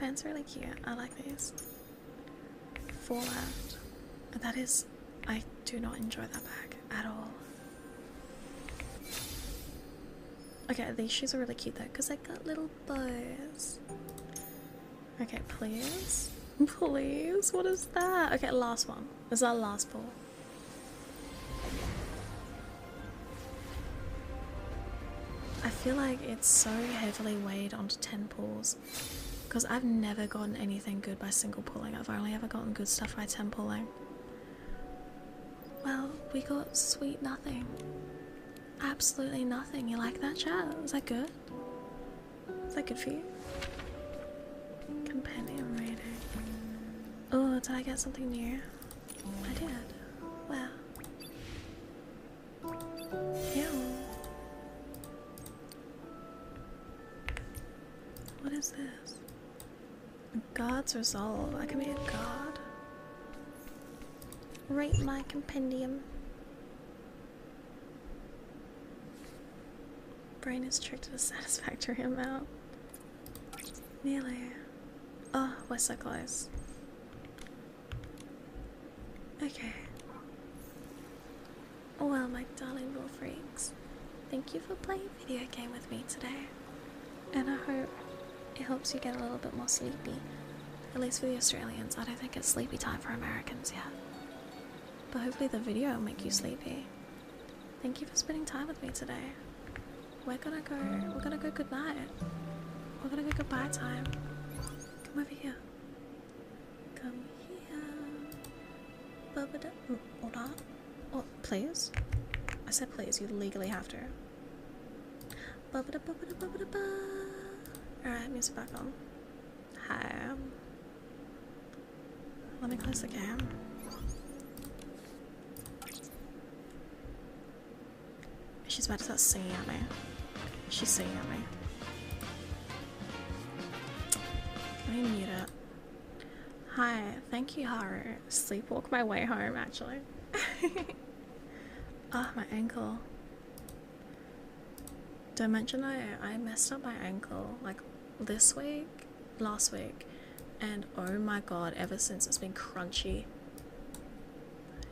pen's really cute. I like these. 4 left. That is, I do not enjoy that bag at all. Okay, these shoes are really cute though, because they got little bows. Okay, please. Please, what is that? Okay, last one. This is our last pull. I feel like it's so heavily weighed onto 10 pulls because I've never gotten anything good by single pulling. I've only ever gotten good stuff by 10 pulling. Well, we got sweet nothing. Absolutely nothing. You like that, chat? Is that good? Is that good for you? Compendium rating. Oh, did I get something new? I did. Wow. Ew. What is this? God's resolve. I can be a god. Rate my compendium. Brain is tricked to a satisfactory amount. Nearly. Oh, we're so close. Okay. Well, my darling little freaks, thank you for playing a video game with me today. And I hope it helps you get a little bit more sleepy. At least for the Australians. I don't think it's sleepy time for Americans yet. But hopefully the video will make you sleepy. Thank you for spending time with me today. We're gonna go good night. We're gonna go goodbye time. Come over here. Come here. Ba-ba-da. Or not. Oh, please? I said please, you legally have to. Ba-ba-da, ba-ba-da, ba-ba-da, ba. Alright, music back on. Hi. Let me close the game. She's about to start singing at me. She's singing at me. Let me mute it. Hi, thank you, Haru. Sleepwalk my way home, actually. Ah, my ankle. Don't mention I messed up my ankle like this week, last week, and oh my god, ever since it's been crunchy.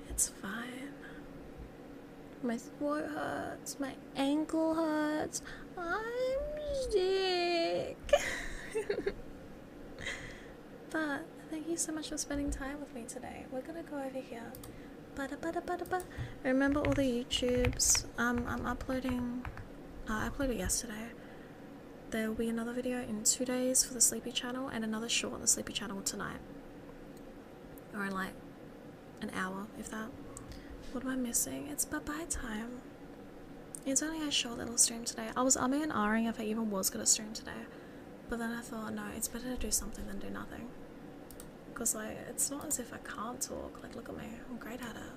It's fine. My throat hurts, my ankle hurts, I'm sick. But thank you so much for spending time with me today. We're gonna go over here. Remember all the YouTubes? I'm uploading. I uploaded yesterday. There will be another video in 2 days for the Sleepy channel and another short on the Sleepy channel tonight. Or in like an hour, if that. What am I missing? It's bye-bye time. It's only a short little stream today. I was umming and ahhing if I even was gonna stream today. But then I thought, no, it's better to do something than do nothing. Because like, it's not as if I can't talk. Like, look at me. I'm great at it.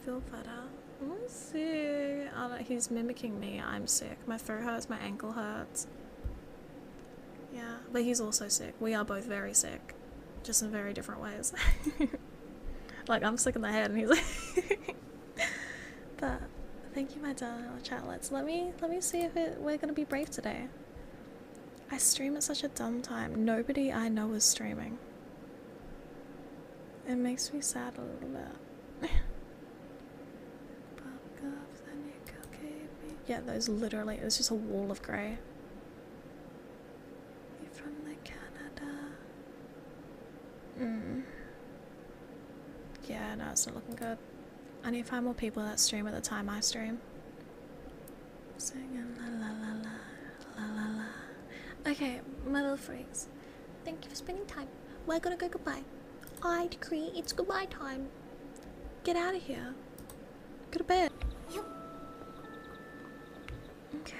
Feel better. I'm sick. Oh, no, he's mimicking me. I'm sick. My throat hurts. My ankle hurts. Yeah, but he's also sick. We are both very sick. Just in very different ways. Like, I'm sick in the head and he's like... But, thank you, my darling chatlets. Let me see if we're gonna be brave today. I stream at such a dumb time. Nobody I know is streaming. It makes me sad a little bit. Yeah, those literally, it's just a wall of grey. You're from the Canada. Yeah, no, it's not looking good. I need to find more people that stream at the time I stream. Singing la la la la, la la la. Okay, my little freaks. Thank you for spending time. We're gonna go goodbye. I decree it's goodbye time. Get out of here. Go to bed. Okay.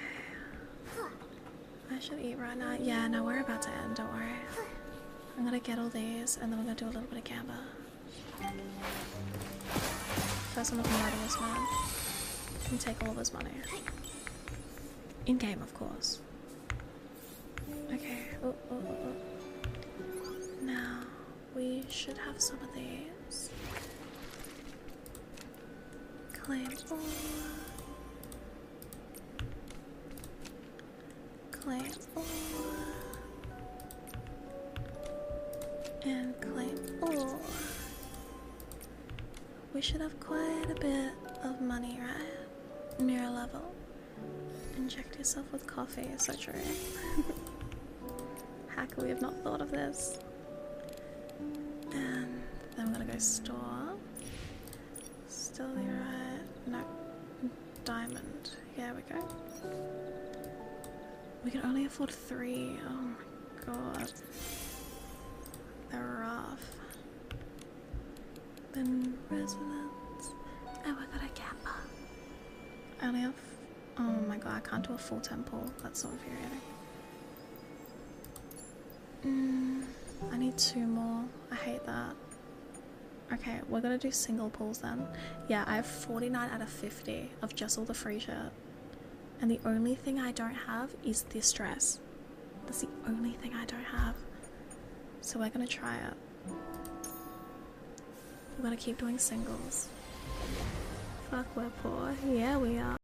I should eat right now. Yeah, no, we're about to end, don't worry. I'm gonna get all these and then we're gonna do a little bit of camber. First I'm gonna murder this man and take all of his money. In game, of course. Okay. Oh. Now we should have some of these. Claim all. Claim all. And claim. Oh, we should have quite a bit of money, right? Mirror level. Inject yourself with coffee, so true. How could we have not thought of this? And then we're gonna go store. Still the right. No. Diamond. Here we go. We can only afford 3. Oh my god. They're rough. Then residence. Oh, I got a camper. I only have. Oh my god, I can't do a full temple. That's so infuriating. I need 2 more. I hate that. Okay, we're gonna do single pulls then. Yeah, I have 49 out of 50 of just all the free shit. And the only thing I don't have is this dress. That's the only thing I don't have. So we're gonna try it. We're gonna keep doing singles. Fuck, we're poor. Yeah, we are.